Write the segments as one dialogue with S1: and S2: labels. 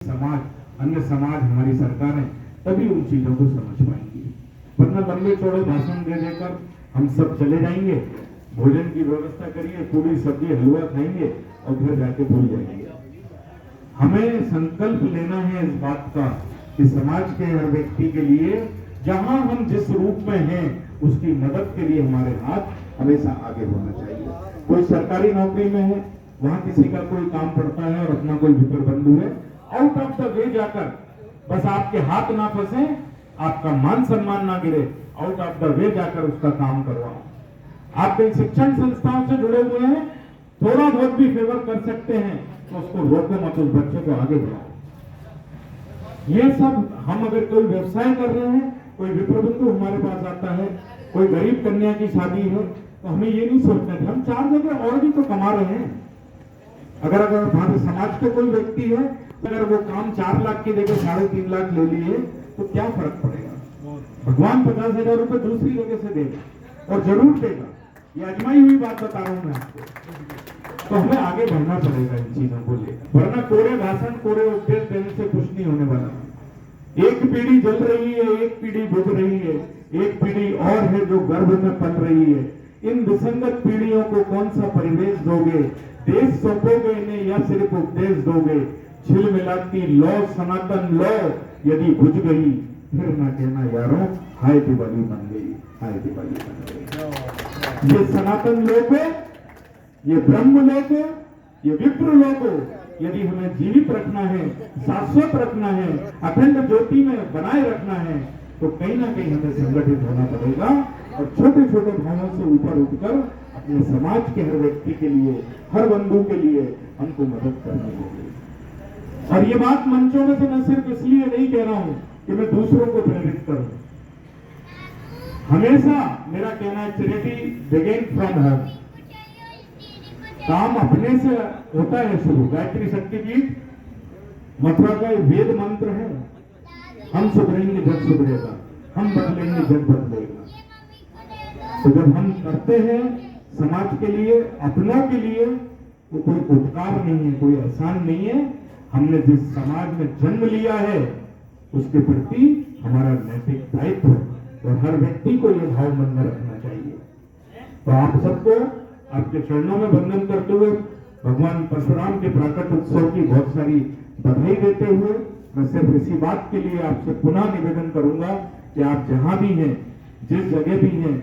S1: समाज, अन्य समाज, हमारी सरकारें तभी उन चीजों को समझ पाएंगी। वरना लंबे चौड़े भाषण दे देकर हम सब चले जाएंगे, भोजन की व्यवस्था करिए, पूरी सब्जी हलवा खाएंगे और घर जाके भूल जाएंगे। हमें संकल्प लेना है इस बात का कि समाज के हर व्यक्ति के लिए जहां हम जिस रूप में हैं उसकी मदद के लिए हमारे हाथ हमेशा आगे होना चाहिए। कोई सरकारी नौकरी में है, वहां किसी का कोई काम पड़ता है और अपना कोई विपर बंधु है, आउट ऑफ द वे जाकर बस आपके हाथ ना फंसे, आपका मान सम्मान ना गिरे, आउट ऑफ द वे जाकर उसका काम करवाओ। आप कई शिक्षण संस्थाओं से जुड़े हुए हैं, थोड़ा बहुत भी फेवर कर सकते हैं तो उसको रोको मत, उस बच्चे को आगे बढ़ाओ। ये सब हम अगर कोई व्यवसाय कर रहे हैं, कोई विप्रबंधु हमारे पास आता है, कोई गरीब कन्या की शादी है, तो हमें ये नहीं सोचना कि हम 4 जगह और भी तो कमा रहे हैं। अगर हमारे समाज के कोई व्यक्ति है, अगर वो काम 4 लाख की जगह 3.5 लाख ले लिए तो क्या फर्क पड़ेगा? भगवान 50,000 रुपए दूसरी जगह से देगा और जरूर देगा, ये आजमाई हुई बात बता रहा हूं मैं आपको। तो हमें आगे बढ़ना पड़ेगा इन चीजों को लेकर, वरना कोरे भाषण, कोरे उपदेश देने से कुछ नहीं होने वाला। एक पीढ़ी जल रही है, एक पीढ़ी बुझ रही है, एक पीढ़ी और है जो गर्भ में पल रही है। इन विसंगत पीढ़ियों को कौन सा परिवेश दोगे? देश सौंपोगे इन्हें या सिर्फ उपदेश दोगे? छिल मिलाती लौ सनातन लौ यदि बुझ गई, फिर ना कहना यारों हाय दिवाली बन गई, हाय दिवाली बन गई। ये सनातन लोग, ये ब्रह्म लोग, ये विप्र लोग, यदि हमें जीवित रखना है, शाश्वत रखना है, अखंड ज्योति में बनाए रखना है, तो कहीं ना कहीं हमें संगठित होना पड़ेगा और छोटे छोटे भावों से ऊपर उठकर अपने समाज के हर व्यक्ति के लिए, हर बंधु के लिए हमको मदद करनी होगी। और ये बात मंचों में से मैं सिर्फ इसलिए नहीं कह रहा हूं कि मैं दूसरों को प्रेरित करूं। हमेशा मेरा कहना है चैरिटी बिगिन फ्रॉम होम। काम अपने से होता है शुरू। गायत्री शक्तिपीठ मथुरा का वेद मंत्र है, हम सुधरेंगे जग सुधरेगा, हम बदलेंगे जग बदलेगा। तो जब हम करते हैं समाज के लिए, अपनों के लिए, तो कोई उपकार नहीं है, कोई एहसान नहीं है। हमने जिस समाज में जन्म लिया है उसके प्रति हमारा नैतिक दायित्व और हर व्यक्ति को यह भाव मन में रखना चाहिए। तो आप सबको आपके चरणों में वंदन करते हुए भगवान परशुराम के प्राकट उत्सव की बहुत सारी बधाई देते हुए मैं सिर्फ इसी बात के लिए आपसे पुनः निवेदन करूंगा कि आप जहां भी हैं, जिस जगह भी हैं,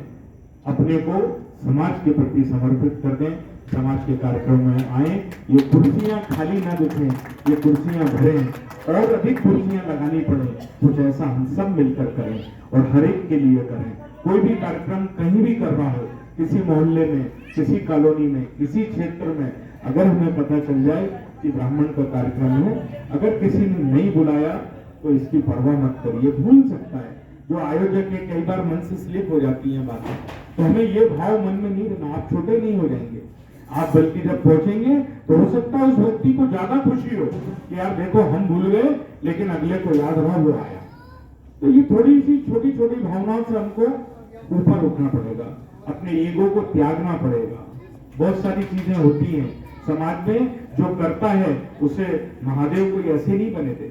S1: अपने को समाज के प्रति समर्पित कर दें, समाज के कार्यक्रम में आए। ये कुर्सियां खाली ना दिखें, ये कुर्सियां भरें और अधिक कुर्सियां लगानी पड़े, कुछ ऐसा हम सब मिलकर करें और हर एक के लिए करें। कोई भी कार्यक्रम कहीं भी कर रहा हो, किसी मोहल्ले में, किसी कॉलोनी में, किसी क्षेत्र में, अगर हमें पता चल जाए कि ब्राह्मण का कार्यक्रम है, अगर किसी ने नहीं बुलाया तो इसकी परवाह मत करिए, भूल सकता है। जो आयोजक के कई बार मन से स्लिप हो जाती हैं बातें, तो हमें ये भाव मन में नहीं रहना। आप छोटे नहीं हो जाएंगे, आप बल्कि जब पहुंचेंगे तो हो सकता है उस व्यक्ति को ज्यादा खुशी हो कि यार देखो हम भूल गए लेकिन अगले को याद रहा, वो आया। तो ये थोड़ी सी छोटी छोटी भावनाओं से हमको ऊपर उठना पड़ेगा, अपने ईगो को त्यागना पड़ेगा। बहुत सारी चीजें होती हैं समाज में, जो करता है उसे महादेव कोई ऐसे नहीं बने थे।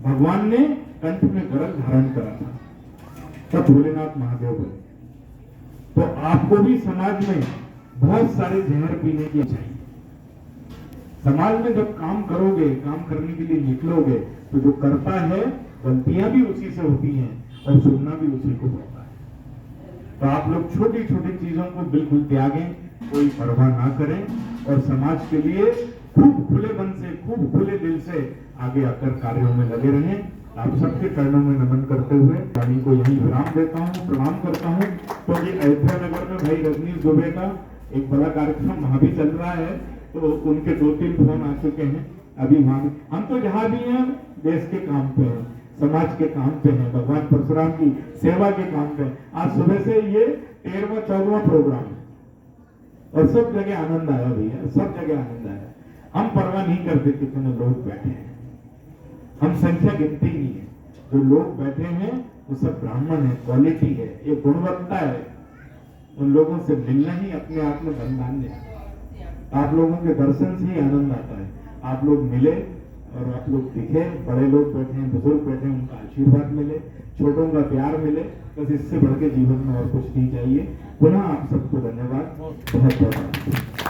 S1: भगवान ने कंठ में गरज धारण करा था, तब भोलेनाथ महादेव बने। तो आपको भी समाज में बहुत सारे जहर पीने की चाहिए। समाज में जब काम करोगे, काम करने के लिए निकलोगे, तो जो करता है गलतियां भी उसी से होती हैं और सुनना भी उसी को होता है। तो आप लोग छोटी छोटी चीजों को बिल्कुल त्यागें, कोई परवाह ना करें और समाज के लिए खूब खुले मन से, खूब खुले दिल से आगे आकर कार्यों में लगे रहें। आप सबके चरणों में नमन करते हुए वाणी को यही विराम देता हूँ, प्रणाम करता हूँ। क्योंकि तो अयोध्या नगर में भाई रजनीश दुबे का एक बड़ा कार्यक्रम वहां भी चल रहा है, तो उनके 2-3 फोन आ चुके हैं। अभी वहां भी हम तो जहां भी हैं देश के काम पे हैं, समाज के काम पे हैं, भगवान परशुराम की सेवा के काम पे। आज सुबह से ये 13वां-14वां प्रोग्राम है और सब जगह आनंद आया भैया, सब जगह आनंद आया। हम परवाह नहीं करते कितने लोग बैठे हैं, हम संख्या गिनती नहीं है। जो लोग बैठे हैं वो सब ब्राह्मण है, क्वालिटी है, ये गुणवत्ता है। उन लोगों से मिलना ही अपने आप में धन्य है। आप लोगों के दर्शन से ही आनंद आता है। आप लोग मिले, और आप लोग दिखे, बड़े लोग बैठे हैं, बुजुर्ग बैठे हैं, उनका आशीर्वाद मिले, छोटों का प्यार मिले, बस इससे बढ़ के जीवन में और कुछ नहीं चाहिए। पुनः आप सबको धन्यवाद, बहुत बहुत